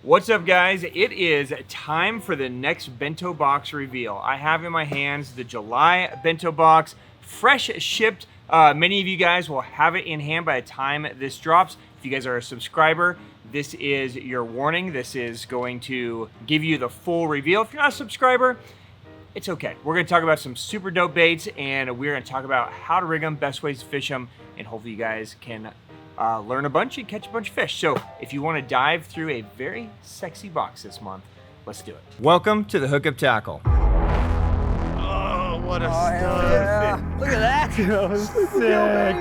What's up, guys? It is time for the next bento box reveal. I have in my hands the July Bento Box, fresh shipped. Many of you guys will have it in hand by the time this drops. If you guys are a subscriber, this is your warning. This is going to give you the full reveal. If you're not a subscriber, it's okay. We're going to talk about some super dope baits, and we're going to talk about how to rig them, best ways to fish them, and hopefully you guys can learn a bunch and catch a bunch of fish. So if you want to dive through a very sexy box this month, let's do it. Welcome to the Hookup Tackle. Oh, what a stud. Yeah. Look at that. That was sick.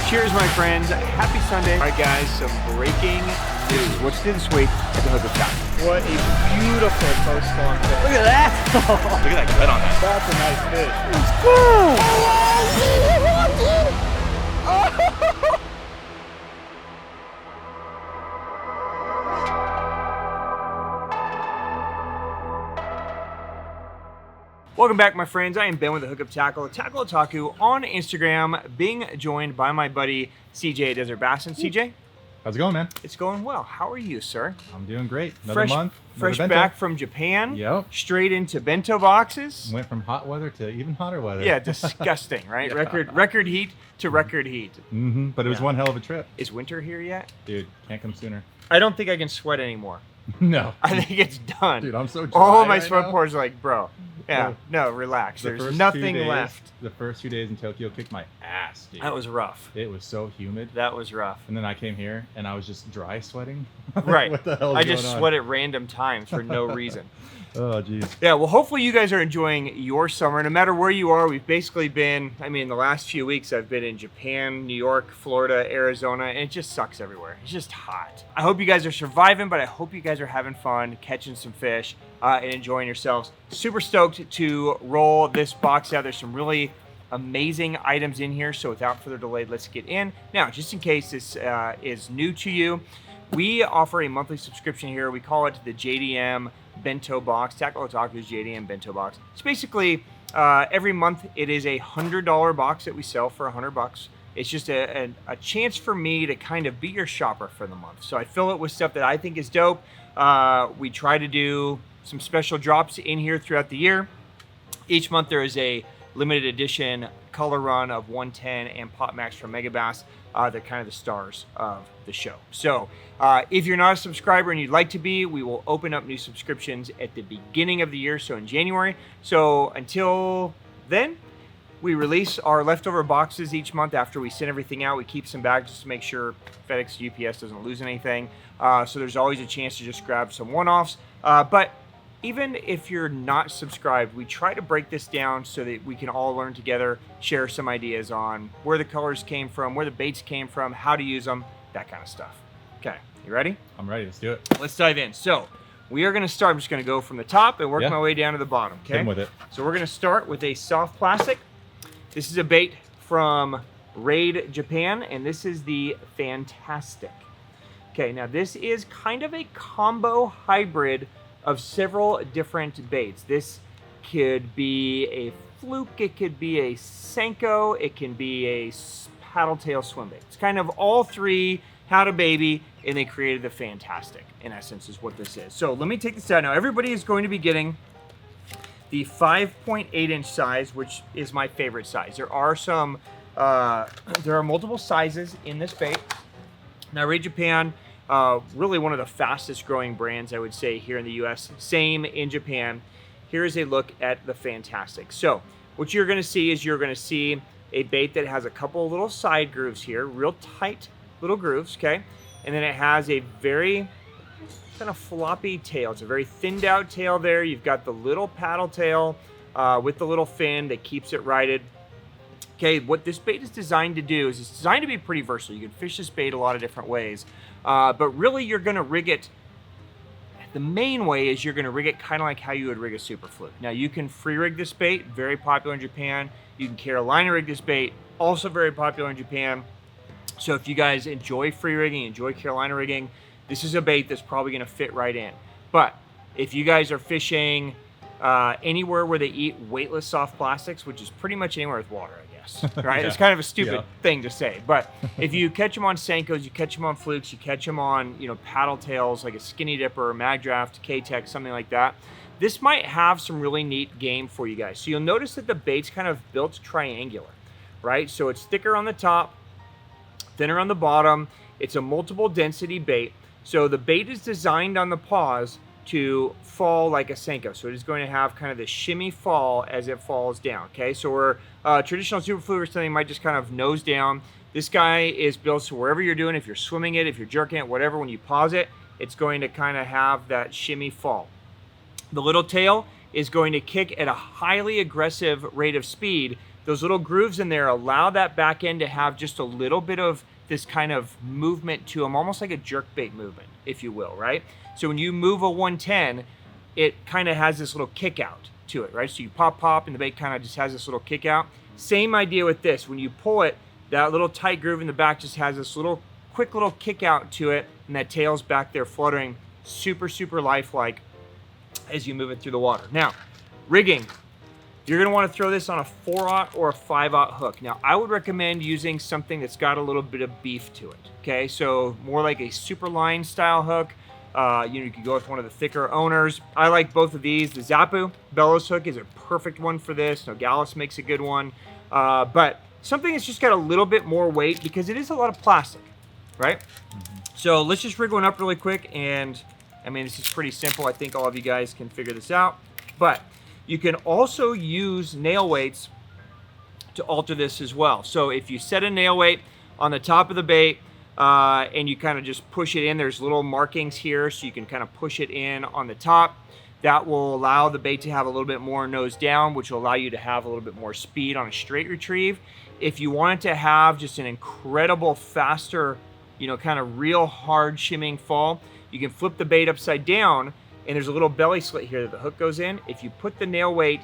Cheers, my friends. Happy Sunday. All right, guys, some breaking news. What's new this week at the Hookup Tackle? What a beautiful post-spawn fish. Look at that. Look at that gut on that. That's a nice fish. Welcome back, my friends. I am Ben with the Hookup Tackle, Tackle Otaku on Instagram, being joined by my buddy CJ at Desert Bassin. CJ, How's it going, man? it's going well. How are you, sir? I'm doing great. Another month. Fresh another back from Japan. Yep. Straight into bento boxes. Went from hot weather to even hotter weather. Yeah, disgusting, right? Yeah. Record heat to record heat. Mm-hmm. But it was Yeah. one hell of a trip. Is winter here yet? Dude, can't come sooner. I don't think I can sweat anymore. No. I think it's done. Dude, I'm so dry all my right sweat now. pores are like, bro. Yeah, Bro, no, relax. The There's first nothing 2 days, left. The first 2 days in Tokyo kicked my ass, dude. That was rough. It was so humid. That was rough. And then I came here and I was just dry sweating. Right. What the hell I is just going on? sweat at random times for no reason. Oh, geez. Yeah, well, hopefully you guys are enjoying your summer. No matter where you are, we've basically been, in the last few weeks, I've been in Japan, New York, Florida, Arizona, and it just sucks everywhere. It's just hot. I hope you guys are surviving, but I hope you guys are having fun, catching some fish, and enjoying yourselves. Super stoked to roll this box out. There's some really amazing items in here, so without further delay, let's get in. Now, just in case this is new to you, we offer a monthly subscription here. We call it the JDM Bento Box, Tackle Otaku's JDM Bento Box. It's basically every month it is a $100 box that we sell for $100. It's just a chance for me to kind of be your shopper for the month. So I fill it with stuff that I think is dope. We try to do some special drops in here throughout the year. Each month there is a limited edition color run of 110 and Pop Max from Megabass. They're kind of the stars of the show. So if you're not a subscriber and you'd like to be, we will open up new subscriptions at the beginning of the year, so in January. So until then, we release our leftover boxes each month after we send everything out. We keep some bags just to make sure FedEx, UPS doesn't lose anything. So there's always a chance to just grab some one-offs. But even if you're not subscribed, we try to break this down so that we can all learn together, share some ideas on where the colors came from, where the baits came from, how to use them, that kind of stuff. Okay, you ready? I'm ready. Let's do it. Let's dive in. So we are going to start. I'm just going to go from the top and work Yeah. my way down to the bottom. Okay. Hit 'em with it. So we're going to start with a soft plastic. This is a bait from Raid Japan, and this is the Fantastick. Okay, now this is kind of a combo hybrid of several different baits. This could be a fluke, it could be a Senko, it can be a paddle tail swim bait. It's kind of all three had a baby and they created the Fantastick, in essence, is what this is. So let me take this out. Now everybody is going to be getting the 5.8-inch size, which is my favorite size. There are some, there are multiple sizes in this bait. Now Raid Japan, really one of the fastest growing brands, I would say, here in the US. Same in Japan. Here is a look at the Fantastick. So what you're gonna see is you're gonna see a bait that has a couple little side grooves here, real tight little grooves, okay? And then it has a very kind of floppy tail. It's a very thinned out tail there. You've got the little paddle tail with the little fin that keeps it righted. Okay, what this bait is designed to do is it's designed to be pretty versatile. You can fish this bait a lot of different ways, but really you're gonna rig it the main way is you're gonna rig it kind of like how you would rig a super fluke. Now you can free rig this bait, very popular in Japan. You can Carolina rig this bait, also very popular in Japan. So if you guys enjoy free rigging, enjoy Carolina rigging, this is a bait that's probably gonna fit right in. But if you guys are fishing anywhere where they eat weightless soft plastics, which is pretty much anywhere with water, I guess, right? Yeah. It's kind of a stupid thing to say, but if you catch them on Senkos, you catch them on flukes, you catch them on, you know, paddle tails like a skinny dipper, mag draft, K-Tech, something like that, this might have some really neat game for you guys. So you'll notice that the bait's kind of built triangular, right? So it's thicker on the top, thinner on the bottom. It's a multiple density bait. So the bait is designed on the paws to fall like a Senko. So it is going to have kind of this shimmy fall as it falls down, okay? So where traditional super fluke or something might just kind of nose down, this guy is built so wherever you're doing, if you're swimming it, if you're jerking it, whatever, when you pause it, it's going to kind of have that shimmy fall. The little tail is going to kick at a highly aggressive rate of speed. Those little grooves in there allow that back end to have just a little bit of this kind of movement to them, almost like a jerk bait movement, if you will, right? So when you move a 110, it kind of has this little kick out to it, right? So you pop, and the bait kind of just has this little kick out. Same idea with this. When you pull it, that little tight groove in the back just has this little quick little kick out to it, and that tail's back there fluttering, super, super lifelike as you move it through the water. Now, rigging. You're gonna wanna throw this on a 4/0 or a 5/0 hook. Now, I would recommend using something that's got a little bit of beef to it, okay? So more like a super line style hook. You could go with one of the thicker owners. I like both of these. The Zappu bellows hook is a perfect one for this. Nogales makes a good one. But something that's just got a little bit more weight because it is a lot of plastic, right? So let's just rig one up really quick. And I mean, this is pretty simple. I think all of you guys can figure this out. But you can also use nail weights to alter this as well. So if you set a nail weight on the top of the bait, and you kind of just push it in, there's little markings here, so you can kind of push it in on the top. That will allow the bait to have a little bit more nose down, which will allow you to have a little bit more speed on a straight retrieve. If you wanted to have just an incredible, faster, you know, kind of real hard shimming fall, you can flip the bait upside down, and there's a little belly slit here that the hook goes in. If you put the nail weight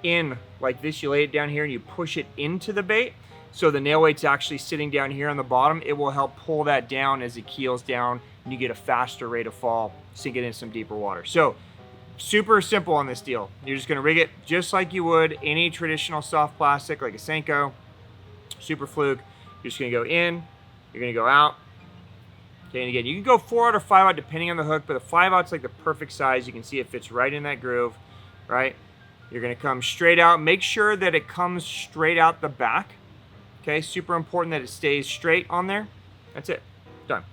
in like this, you lay it down here and you push it into the bait, so the nail weight's actually sitting down here on the bottom, it will help pull that down as it keels down, and you get a faster rate of fall, sink it in some deeper water. So super simple on this deal. You're just gonna rig it just like you would any traditional soft plastic, like a Senko, super fluke. You're just gonna go in, you're gonna go out. Okay, and again, you can go 4/0 or 5/0 depending on the hook, but the 5/0's like the perfect size. You can see it fits right in that groove, right? You're gonna come straight out. Make sure that it comes straight out the back. Okay, super important that it stays straight on there. That's it, done.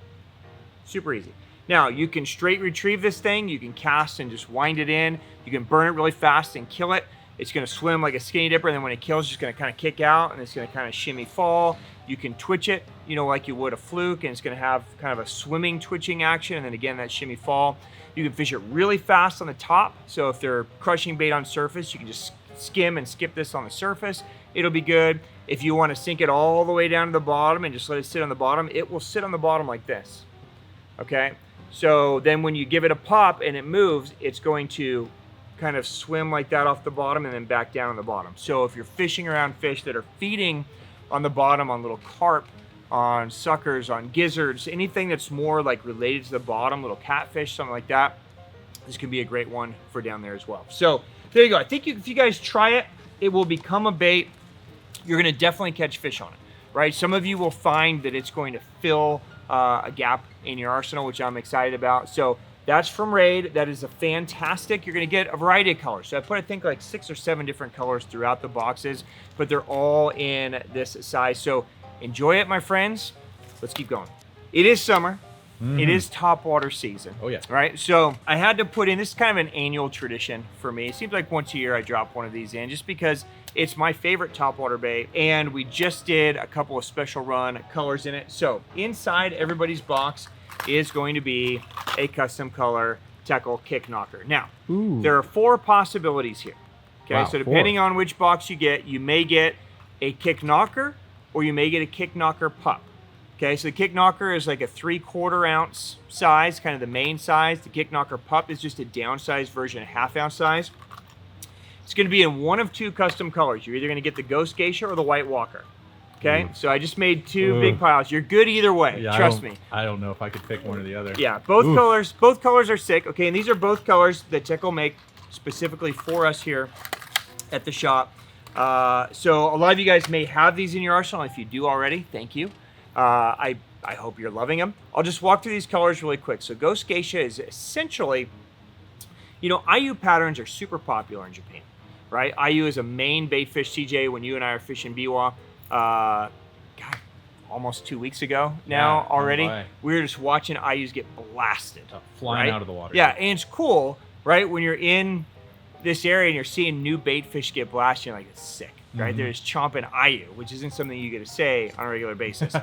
Super easy. Now, you can straight retrieve this thing. You can cast and just wind it in. You can burn it really fast and kill it. It's gonna swim like a skinny dipper, and then when it kills, it's just gonna kind of kick out, and it's gonna kind of shimmy fall. You can twitch it, you know, like you would a fluke, and it's gonna have kind of a swimming twitching action, and then again, that shimmy fall. You can fish it really fast on the top, so if they're crushing bait on surface, you can just skim and skip this on the surface. It'll be good. If you want to sink it all the way down to the bottom and just let it sit on the bottom, it will sit on the bottom like this, okay? So then when you give it a pop and it moves, it's going to kind of swim like that off the bottom and then back down on the bottom. So if you're fishing around fish that are feeding on the bottom, on little carp, on suckers, on gizzards, anything that's more like related to the bottom, little catfish, something like that, this can be a great one for down there as well. So there you go. I think if you guys try it, it will become a bait. You're gonna definitely catch fish on it, right? Some of you will find that it's going to fill a gap in your arsenal, which I'm excited about. So that's from Raid. That is a Fantastick. You're gonna get a variety of colors. So I put, I think, like 6 or 7 different colors throughout the boxes, but they're all in this size. So enjoy it, my friends. Let's keep going. It is summer. It is topwater season. Oh, yeah. Right? So I had to put in, this is kind of an annual tradition for me. It seems like once a year I drop one of these in just because it's my favorite topwater bait. And we just did a couple of special run colors in it. So inside everybody's box is going to be a custom color Teckel Kicknocker. Now, there are 4 possibilities here. Okay, Wow, so depending on which box you may get a Kicknocker or you may get a Kicknocker Pup. Okay, so the Kicknocker is like a 3/4 ounce size, kind of the main size. The Kicknocker Pup is just a downsized version, a 1/2 ounce size. It's going to be in one of two custom colors. You're either going to get the Ghost Geisha or the White Walker. Okay, Ooh. so I just made two big piles. You're good either way, Yeah, trust me. I don't know if I could pick one or the other. Yeah, both colors are sick. Okay, and these are both colors that Teckel make specifically for us here at the shop. So a lot of you guys may have these in your arsenal. If you do already, thank you. I hope you're loving them. I'll just walk through these colors really quick. So Ghost Geisha is essentially, you know, IU patterns are super popular in Japan, right? IU is a main bait fish, CJ, when you and I are fishing biwa. God, almost 2 weeks ago now already. We were just watching IUs get blasted. Flying out of the water. Yeah, and it's cool, right? When you're in this area and you're seeing new bait fish get blasted, you're like, it's sick, right? They're just chomping IU, which isn't something you get to say on a regular basis.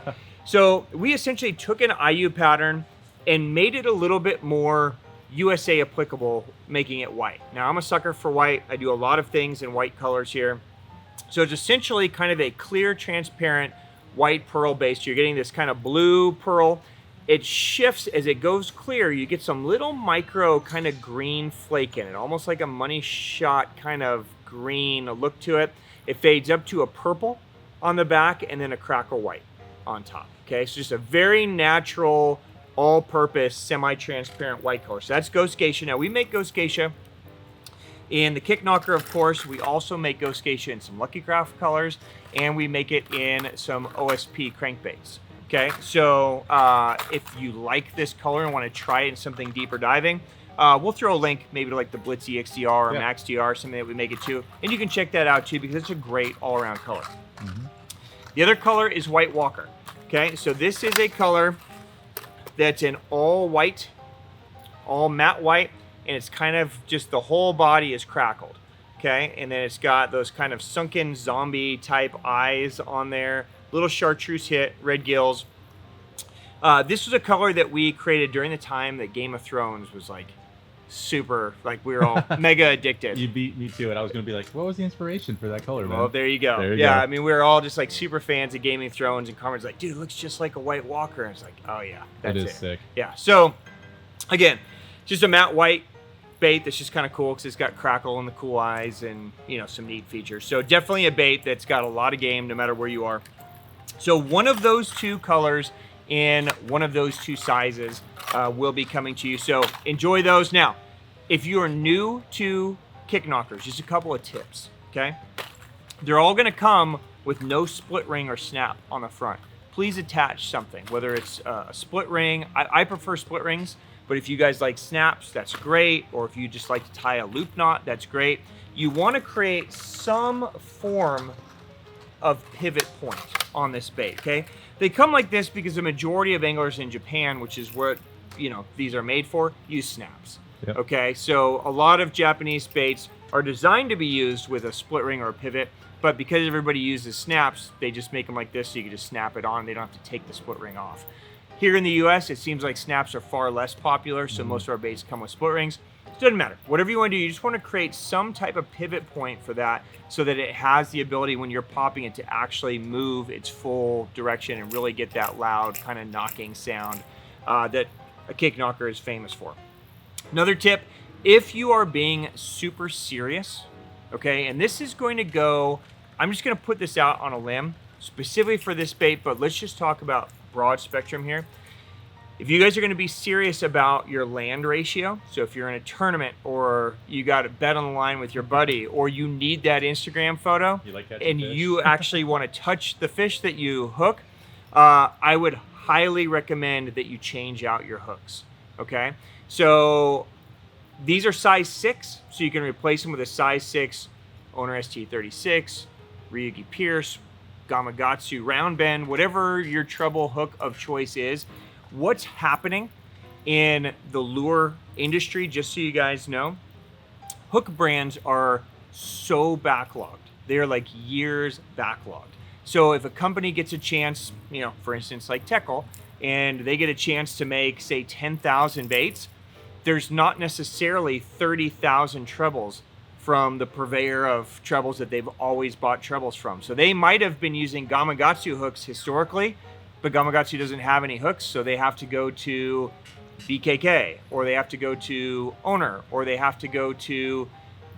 So we essentially took an IU pattern and made it a little bit more USA applicable, making it white. Now, I'm a sucker for white. I do a lot of things in white colors here. So it's essentially kind of a clear, transparent white pearl base. You're getting this kind of blue pearl. It shifts as it goes clear. You get some little micro kind of green flake in it, almost like a money shot kind of green look to it. It fades up to a purple on the back and then a crackle white on top. Okay, so just a very natural, all-purpose, semi-transparent white color. So that's Ghost Geisha. Now we make Ghost Geisha in the Kicknocker, of course. We also make Ghost Geisha in some Lucky Craft colors, and we make it in some O.S.P crankbaits. Okay, so if you like this color and want to try it in something deeper diving, we'll throw a link maybe to like the Blitz XDR or Max DR, something that we make it to, and you can check that out too because it's a great all-around color. The other color is White Walker. Okay, so this is a color that's in all white, all matte white, and it's kind of just the whole body is crackled. Okay, and then it's got those kind of sunken zombie type eyes on there, little chartreuse hit, red gills. This was a color that we created during the time that Game of Thrones was like super, like we were all mega addicted. You beat me to it. I was going to be like, what was the inspiration for that color, man? Well, there you go. There you go. I mean, we were all just like super fans of Game of Thrones, and Carmen's like, dude, it looks just like a White Walker. And it's like, oh yeah, that's it. It is sick. Yeah, so again, just a matte white bait that's just kind of cool because it's got crackle in the cool eyes and, you know, some neat features. So definitely a bait that's got a lot of game no matter where you are. So one of those two colors in one of those two sizes will be coming to you. So enjoy those. Now, if you are new to Kicknockers, just a couple of tips, okay? They're all going to come with no split ring or snap on the front. Please attach something, whether it's a split ring. I prefer split rings, but if you guys like snaps, that's great. Or if you just like to tie a loop knot, that's great. You want to create some form of pivot point on this bait, okay? They come like this because the majority of anglers in Japan, which is where, you know, these are made for, use snaps. Yep. Okay, so a lot of Japanese baits are designed to be used with a split ring or a pivot, but because everybody uses snaps, they just make them like this so you can just snap it on. They don't have to take the split ring off. Here in the US, it seems like snaps are far less popular, so most of our baits come with split rings. It doesn't matter. Whatever you want to do, you just want to create some type of pivot point for that so that it has the ability when you're popping it to actually move its full direction and really get that loud kind of knocking sound that a Kicknocker is famous for. Another tip, if you are being super serious, okay, and this is going to go, I'm just going to put this out on a limb specifically for this bait, but let's just talk about broad spectrum here. If you guys are going to be serious about your land ratio, so if you're in a tournament or you got a bet on the line with your buddy or you need that Instagram photo and you actually want to touch the fish that you hook, I would highly recommend that you change out your hooks, okay? So these are size 6, so you can replace them with a size 6 Owner ST36, Ryugi Pierce, Gamakatsu round bend, whatever your treble hook of choice is. What's happening in the lure industry, just so you guys know, hook brands are so backlogged. They're like years backlogged. So if a company gets a chance, you know, for instance, like Teckel, and they get a chance to make, say, 10,000 baits, there's not necessarily 30,000 trebles from the purveyor of trebles that they've always bought trebles from. So they might have been using Gamakatsu hooks historically, but Gamakatsu doesn't have any hooks, so they have to go to BKK, or they have to go to Owner, or they have to go to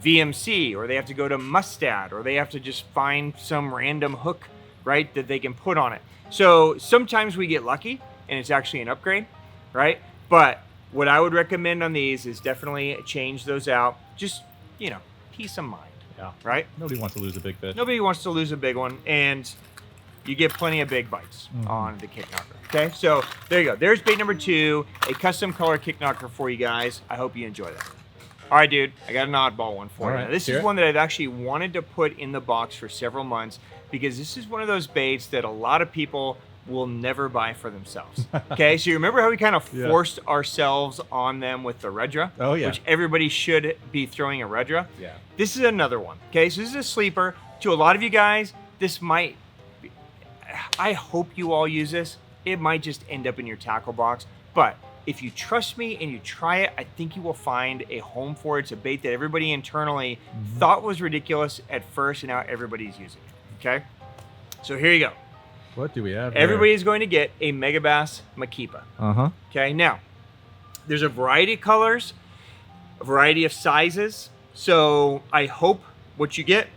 VMC, or they have to go to Mustad, or they have to just find some random hook, right, that they can put on it. So sometimes we get lucky and it's actually an upgrade, right? But what I would recommend on these is definitely change those out. Just, you know, peace of mind. Yeah. Right? Nobody wants to lose a big fish. Nobody wants to lose a big one, and you get plenty of big bites on the Kicknocker. Okay, so there you go. There's bait number 2, a custom color Kicknocker for you guys. I hope you enjoy that. All right, dude, I got an oddball one for you. Now, this is one that I've actually wanted to put in the box for several months because this is one of those baits that a lot of people will never buy for themselves. Okay, so you remember how we kind of forced ourselves on them with the Redra? Oh, yeah. Which everybody should be throwing a Redra. Yeah. This is another one. Okay, so this is a sleeper. To a lot of you guys, this might be, I hope you all use this. It might just end up in your tackle box. But if you trust me and you try it, I think you will find a home for it. It's a bait that everybody internally thought was ridiculous at first, and now everybody's using it. Okay, so here you go. What do we have Everybody is going to get a Megabass Makippa. Okay, now, there's a variety of colors, a variety of sizes, so I hope what you get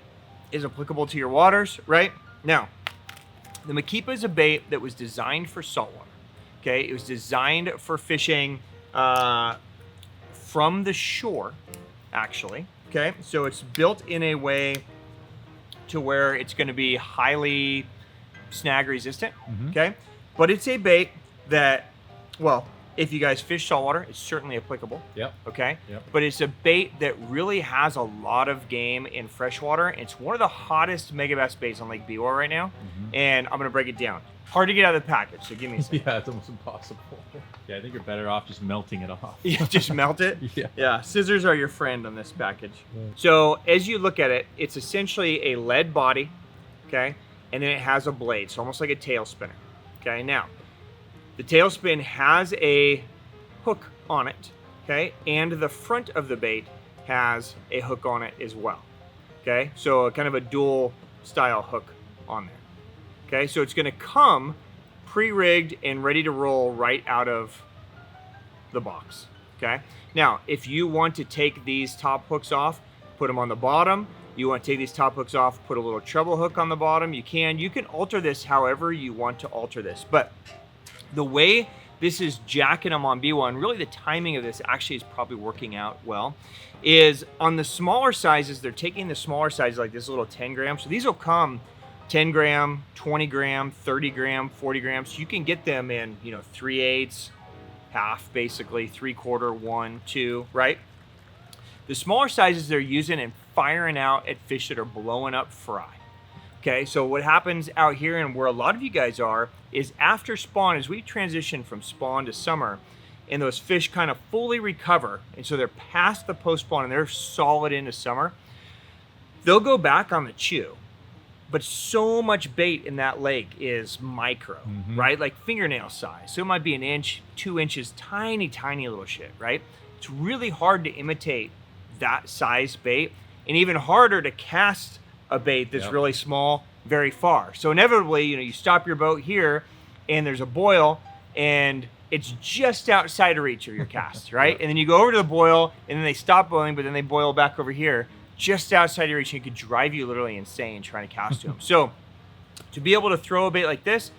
is applicable to your waters, right? Now, the Makippa is a bait that was designed for saltwater. Okay, it was designed for fishing from the shore, actually. Okay, so it's built in a way to where it's going to be highly snag resistant. Okay, but it's a bait that, well, if you guys fish saltwater, it's certainly applicable. Yep. Okay. Yep. But it's a bait that really has a lot of game in freshwater. It's one of the hottest Megabass baits on Lake Biwa right now, and I'm gonna break it down. Hard to get out of the package, so give me a second. Yeah, it's almost impossible. Yeah, I think you're better off just melting it off. You just melt it? Yeah. Yeah, scissors are your friend on this package. So as you look at it, it's essentially a lead body, okay? And then it has a blade, so almost like a tail spinner. Okay, now, the tail spin has a hook on it, okay? And the front of the bait has a hook on it as well, okay? So a kind of a dual style hook on there. Okay, so it's gonna come pre-rigged and ready to roll right out of the box, okay? Now, if you want to take these top hooks off, put them on the bottom. You want to take these top hooks off, put a little treble hook on the bottom, you can. You can alter this however you want to alter this. But the way this is jacking them on B1, really the timing of this actually is probably working out well, is on the smaller sizes, they're taking the smaller sizes like this little 10 grams. So these will come 10 gram, 20 gram, 30 gram, 40 grams. So you can get them in, 3/8, half basically, 3/4, 1, 2, right? The smaller sizes they're using and firing out at fish that are blowing up fry. Okay, so what happens out here and where a lot of you guys are is after spawn, as we transition from spawn to summer, and those fish kind of fully recover, and so they're past the post-spawn and they're solid into summer, they'll go back on the chew. But so much bait in that lake is micro, right? Like fingernail size. So it might be 1 inch, 2 inches, tiny, tiny little shit, right? It's really hard to imitate that size bait, and even harder to cast a bait that's really small very far. So inevitably, you stop your boat here and there's a boil and it's just outside of reach of your cast, right? And then you go over to the boil and then they stop boiling, but then they boil back over here just outside your reach, and it could drive you literally insane trying to cast to them. So to be able to throw a bait like this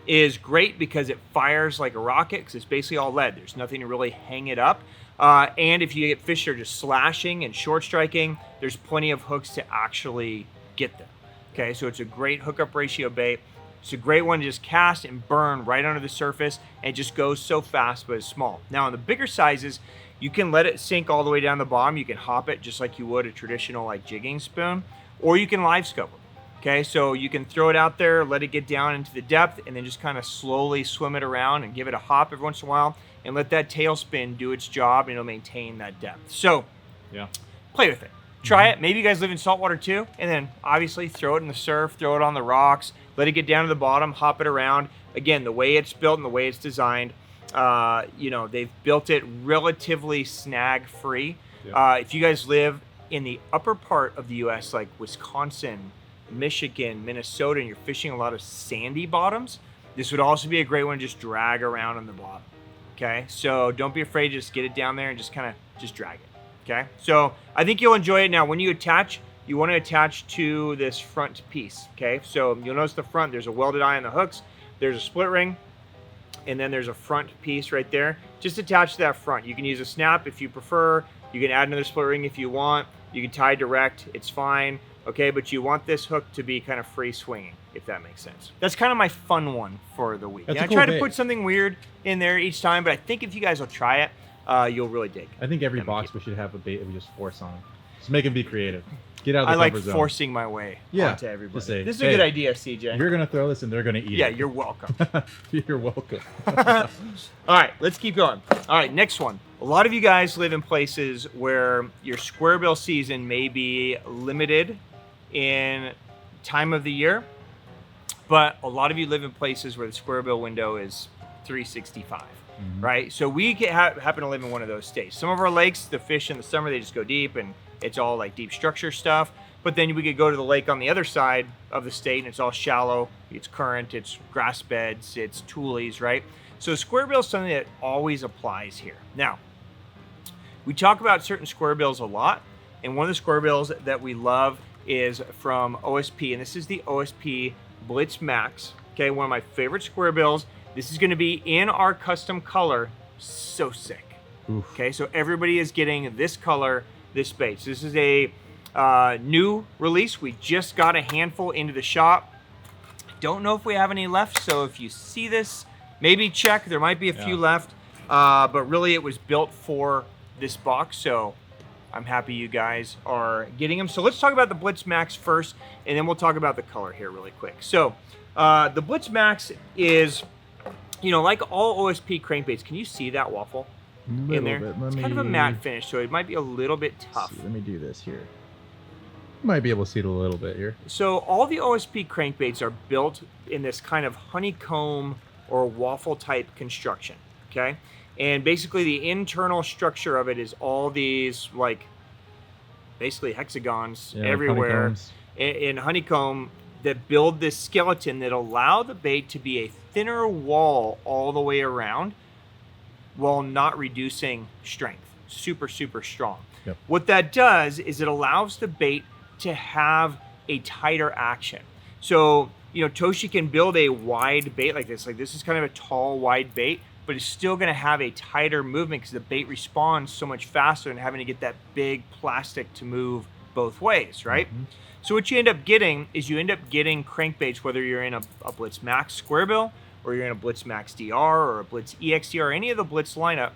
is great because it fires like a rocket because it's basically all lead. There's nothing to really hang it up. And if you get fish that are just slashing and short striking, there's plenty of hooks to actually get them. Okay, so it's a great hookup ratio bait. It's a great one to just cast and burn right under the surface, and it just goes so fast, but it's small. Now on the bigger sizes, you can let it sink all the way down the bottom. You can hop it just like you would a traditional like jigging spoon, or you can live scope it. Okay, so you can throw it out there, let it get down into the depth, and then just kind of slowly swim it around and give it a hop every once in a while, and let that tail spin do its job, and it'll maintain that depth. So, play with it. Try it. Maybe you guys live in saltwater too, and then obviously throw it in the surf, throw it on the rocks, let it get down to the bottom, hop it around. Again, the way it's built and the way it's designed, they've built it relatively snag-free. If you guys live in the upper part of the U.S., like Wisconsin, Michigan, Minnesota, and you're fishing a lot of sandy bottoms, This would also be a great one to just drag around on the bottom. Okay, so don't be afraid to just get it down there and just kind of just drag it. Okay, so I think you'll enjoy it. Now, when you attach, you want to attach to this front piece. Okay, so you'll notice the front, there's a welded eye on the hooks, there's a split ring, and then there's a front piece right there. Just attach to that front. You can use a snap if you prefer. You can add another split ring if you want. You can tie direct, it's fine. Okay, but you want this hook to be kind of free swinging, if that makes sense. That's kind of my fun one for the week. That's I a cool try to bait. put something weird in there each time, but I think if you guys will try it, you'll really dig. I think every Yeah, box Makippa. we should have a bait that we just force on. Just make them be creative. Get out of I the like comfort zone. forcing my way Yeah, onto everybody. just say, This is a "Hey, good idea, CJ. You're gonna throw this and they're gonna eat Yeah, it. you're welcome. You're welcome. All right, let's keep going. All right, next one. A lot of you guys live in places where your square bill season may be limited in time of the year, but a lot of you live in places where the square bill window is 365, right? So we happen to live in one of those states. Some of our lakes, the fish in the summer, they just go deep and it's all like deep structure stuff. But then we could go to the lake on the other side of the state and it's all shallow, it's current, it's grass beds, it's tules, right? So square bill is something that always applies here. Now, we talk about certain square bills a lot, and one of the square bills that we love is from O.S.P, and this is the O.S.P Blitz Max. Okay, one of my favorite square bills. This is going to be in our custom color. So sick. Oof. Okay, so everybody is getting this color, this bait. So this is a new release. We just got a handful into the shop. Don't know if we have any left, so if you see this, maybe check. There might be a few left, but really it was built for this box, so I'm happy you guys are getting them. So let's talk about the Blitz Max first, and then we'll talk about the color here really quick. So the Blitz Max is, you know, like all O.S.P crankbaits. Can you see that waffle in there? It's kind of a matte finish, so it might be a little bit tough. Let me do this here. You might be able to see it a little bit here. So all the O.S.P crankbaits are built in this kind of honeycomb or waffle type construction, okay? And basically the internal structure of it is all these like basically hexagons everywhere honeycombs. in honeycomb that build this skeleton that allow the bait to be a thinner wall all the way around while not reducing strength. Super, super strong. Yep. What that does is it allows the bait to have a tighter action. So, you know, Toshi can build a wide bait like this. Like this is kind of a tall, wide bait, but it's still going to have a tighter movement because the bait responds so much faster than having to get that big plastic to move both ways, right? So what you end up getting is you end up getting crankbaits, whether you're in a Blitz Max square bill or you're in a Blitz Max DR or a Blitz EXDR, any of the Blitz lineup,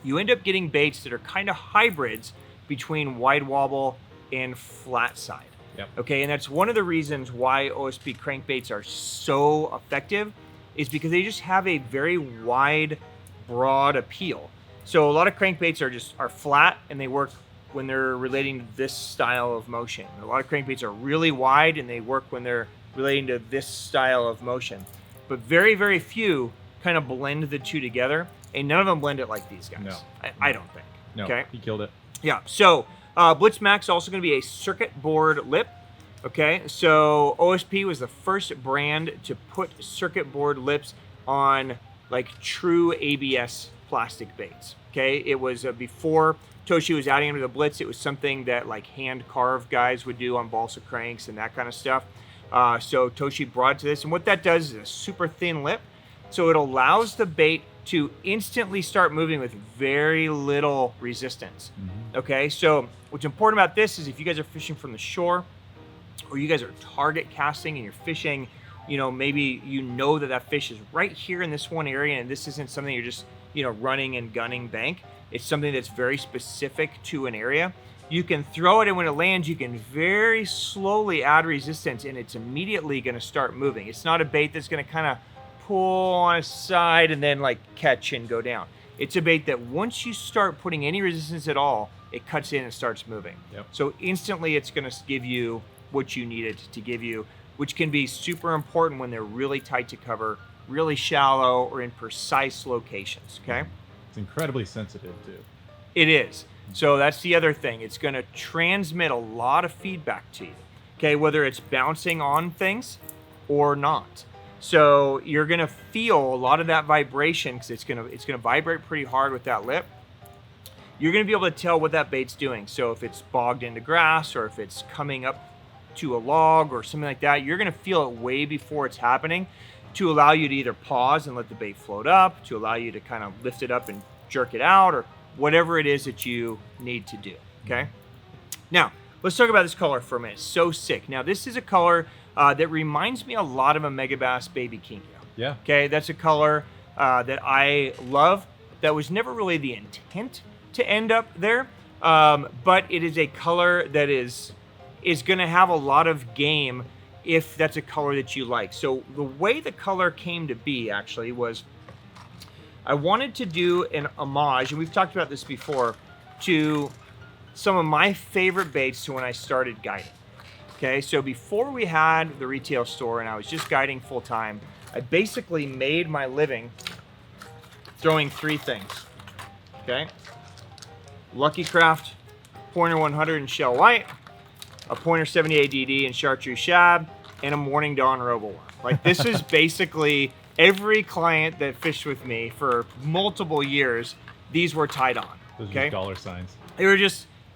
you end up getting baits that are kind of hybrids between wide wobble and flat side. Yep. Okay, and that's one of the reasons why O.S.P crankbaits are so effective is because they just have a very wide, broad appeal. So a lot of crankbaits are flat and they work when they're relating to this style of motion. A lot of crankbaits are really wide and they work when they're relating to this style of motion. But very, very few kind of blend the two together, and none of them blend it like these guys. No. I don't think. No, Okay. he killed it. Yeah. So Blitz Max also going to be a circuit board lip. Okay. So O.S.P was the first brand to put circuit board lips on like true ABS plastic baits. Okay. It was before Toshi was adding them to the Blitz. It was something that like hand carved guys would do on balsa cranks and that kind of stuff. So Toshi brought it to this, and what that does is a super thin lip. So it allows the bait to instantly start moving with very little resistance. Okay, so what's important about this is if you guys are fishing from the shore or you guys are target casting and you're fishing, you know, maybe you know that that fish is right here in this one area and this isn't something you're just, you know, running and gunning bank. It's something that's very specific to an area. You can throw it, and when it lands, you can very slowly add resistance and it's immediately gonna start moving. It's not a bait that's gonna kind of pull on a side and then like catch and go down. It's a bait that once you start putting any resistance at all, it cuts in and starts moving. Yep. So instantly it's going to give you what you need it to give you, which can be super important when they're really tight to cover, really shallow, or in precise locations, okay? It's incredibly sensitive too. It is. So that's the other thing. It's going to transmit a lot of feedback to you, okay, whether it's bouncing on things or not. So you're gonna feel a lot of that vibration because it's gonna vibrate pretty hard with that lip. You're gonna be able to tell what that bait's doing. So if it's bogged into grass or if it's coming up to a log or something like that, you're gonna feel it way before it's happening to allow you to either pause and let the bait float up, to allow you to kind of lift it up and jerk it out, or whatever it is that you need to do, okay? Now, let's talk about this color for a minute. So sick. Now, this is a color that reminds me a lot of a Megabass Baby Kingo. Yeah. Okay, that's a color that I love. That was never really the intent to end up there, but it is a color that is gonna have a lot of game if that's a color that you like. So the way the color came to be actually was I wanted to do an homage, and we've talked about this before, to some of my favorite baits to when I started guiding. Okay, so before we had the retail store and I was just guiding full time, I basically made my living throwing 3 things. Okay, Lucky Craft Pointer 100 in shell white, a Pointer 78 DD in chartreuse shad, and a Morning Dawn Roboworm. Like, this is basically every client that fished with me for multiple years, these were tied on. Those okay? are dollar signs.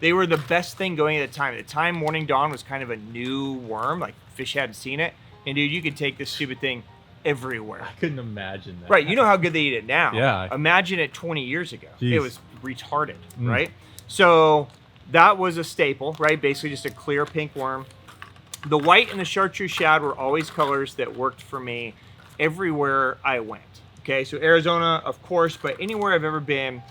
They were the best thing going at the time. At the time, Morning Dawn was kind of a new worm, like fish hadn't seen it. And dude, you could take this stupid thing everywhere. I couldn't imagine that. Right, you know how good they eat it now. Yeah. Imagine it 20 years ago. Jeez. It was retarded, right? So that was a staple, right? Basically just a clear pink worm. The white and the chartreuse shad were always colors that worked for me everywhere I went. Okay, so Arizona, of course, but anywhere I've ever been,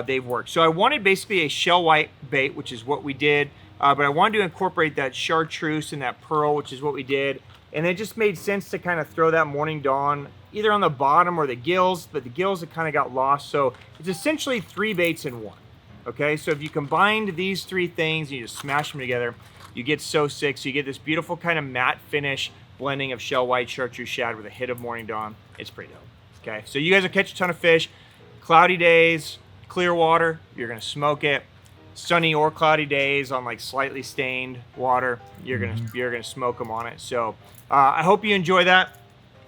they've worked. So I wanted basically a shell white bait, which is what we did, but I wanted to incorporate that chartreuse and that pearl, which is what we did. And it just made sense to kind of throw that Morning Dawn either on the bottom or the gills, but the gills had kind of got lost. So it's essentially 3 baits in one. Okay, so if you combined these 3 things and you just smash them together, you get so sick. So you get this beautiful kind of matte finish blending of shell white, chartreuse shad with a hit of Morning Dawn. It's pretty dope. Okay, so you guys will catch a ton of fish. Cloudy days, clear water, you're gonna smoke it. Sunny or cloudy days on like slightly stained water, you're gonna smoke them on it. So I hope you enjoy that.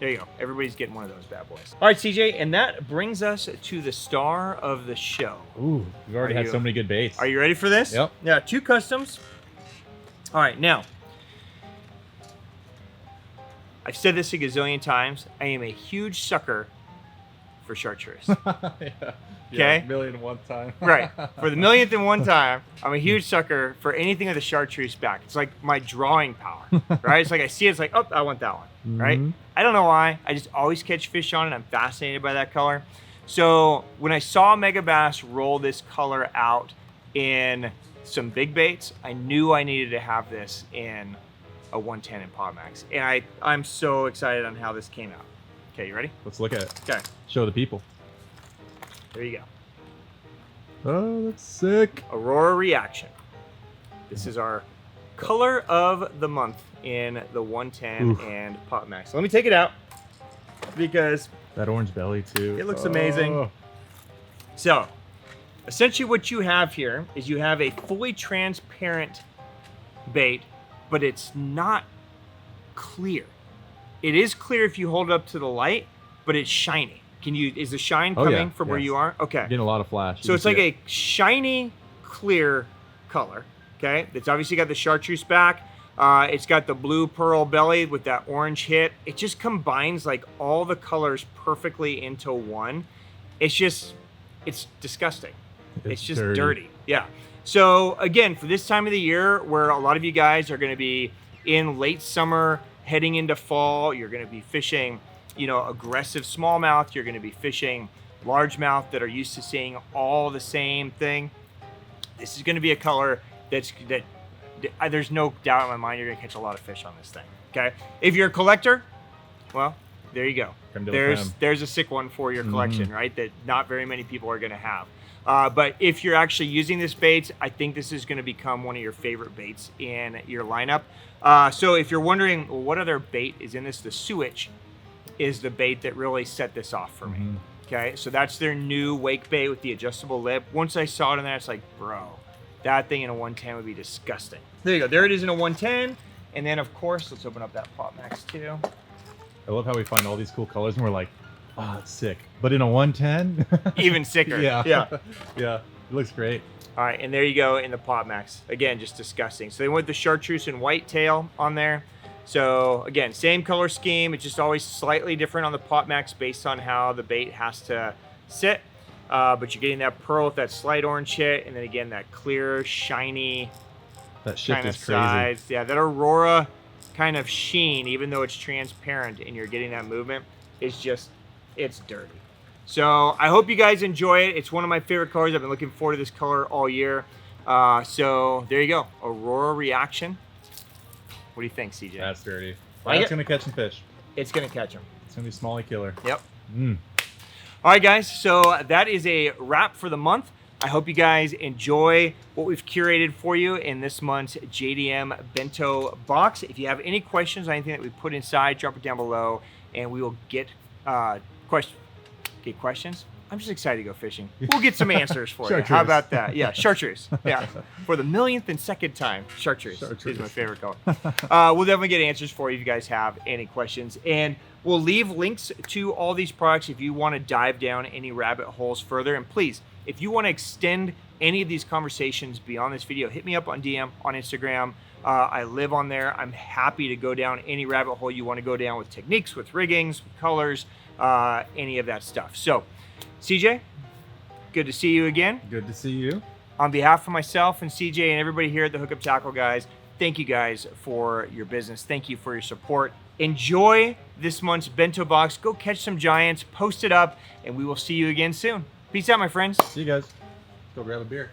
There you go. Everybody's getting one of those bad boys. All right, CJ, and that brings us to the star of the show. Ooh, we've already had so many good baits. Are you ready for this? Yep. Yeah, 2 customs. All right, now, I've said this a gazillion times. I am a huge sucker for chartreuse. Yeah. Okay? Million and one time. Right. For the millionth and one time, I'm a huge sucker for anything with a chartreuse back. It's like my drawing power, right? It's like I see it, it's like, oh, I want that one, right? I don't know why. I just always catch fish on it. I'm fascinated by that color. So when I saw Megabass roll this color out in some big baits, I knew I needed to have this in a 110 in Pop Max. And I'm so excited on how this came out. Okay, you ready? Let's look at it. Okay. Show the people. There you go. Oh, that's sick. Aurora Reaction. This is our color of the month in the 110 and Pop Max. So let me take it out because that orange belly too. It looks amazing. So essentially what you have here is you have a fully transparent bait, but it's not clear. It is clear if you hold it up to the light, but it's shiny. Is the shine coming from where you are? Okay. Getting a lot of flash. So it's like a shiny, clear color. Okay. It's obviously got the chartreuse back. It's got the blue pearl belly with that orange hit. It just combines like all the colors perfectly into one. It's disgusting. It's just dirty. Yeah. So again, for this time of the year where a lot of you guys are going to be in late summer, heading into fall, you're going to be fishing, aggressive smallmouth. You're going to be fishing largemouth that are used to seeing all the same thing. This is going to be a color that there's no doubt in my mind you're going to catch a lot of fish on this thing. Okay. If you're a collector, well, there you go. There's a sick one for your collection, right? That not very many people are going to have. But if you're actually using this bait, I think this is going to become one of your favorite baits in your lineup. So if you're wondering, well, what other bait is in this, the Suich is the bait that really set this off for me. Okay, so that's their new wake bait with the adjustable lip. Once I saw it in there, it's like, bro, that thing in a 110 would be disgusting. There you go. There it is in a 110. And then, of course, let's open up that Pop Max too. I love how we find all these cool colors and we're like, oh, that's sick. But in a 110, Even sicker. yeah, Yeah. yeah, it looks great. All right, and there you go in the Pop Max. Again, just disgusting. So they went the chartreuse and white tail on there. So again, same color scheme. It's just always slightly different on the Pop Max based on how the bait has to sit. But you're getting that pearl with that slight orange hit, and then again that clear, shiny That shift kind of is crazy. sides. Yeah, that Aurora kind of sheen, even though it's transparent and you're getting that movement, is just, it's dirty. So I hope you guys enjoy it. It's one of my favorite colors. I've been looking forward to this color all year. So there you go, Aurora reaction. What do you think, CJ? That's dirty. Like That's it? gonna catch some fish. It's gonna catch them. It's gonna be smallie killer. Yep. Mm. All right, guys, so that is a wrap for the month. I hope you guys enjoy what we've curated for you in this month's JDM Bento Box. If you have any questions on anything that we put inside, drop it down below, and we will get questions. I'm just excited to go fishing. We'll get some answers for you. Chartreuse. How about that? Yeah, chartreuse. Yeah, for the millionth and second time, chartreuse Chartreuse. is my favorite color. We'll definitely get answers for you if you guys have any questions. And we'll leave links to all these products if you want to dive down any rabbit holes further. And please, if you want to extend any of these conversations beyond this video, hit me up on DM, on Instagram. I live on there. I'm happy to go down any rabbit hole you want to go down with techniques, with riggings, with colors, any of that stuff. So, CJ, good to see you again. Good to see you. On behalf of myself and CJ and everybody here at the Hookup Tackle guys, thank you guys for your business. Thank you for your support. Enjoy this month's Bento Box. Go catch some giants, post it up, and we will see you again soon. Peace out, my friends. See you guys. Let's go grab a beer.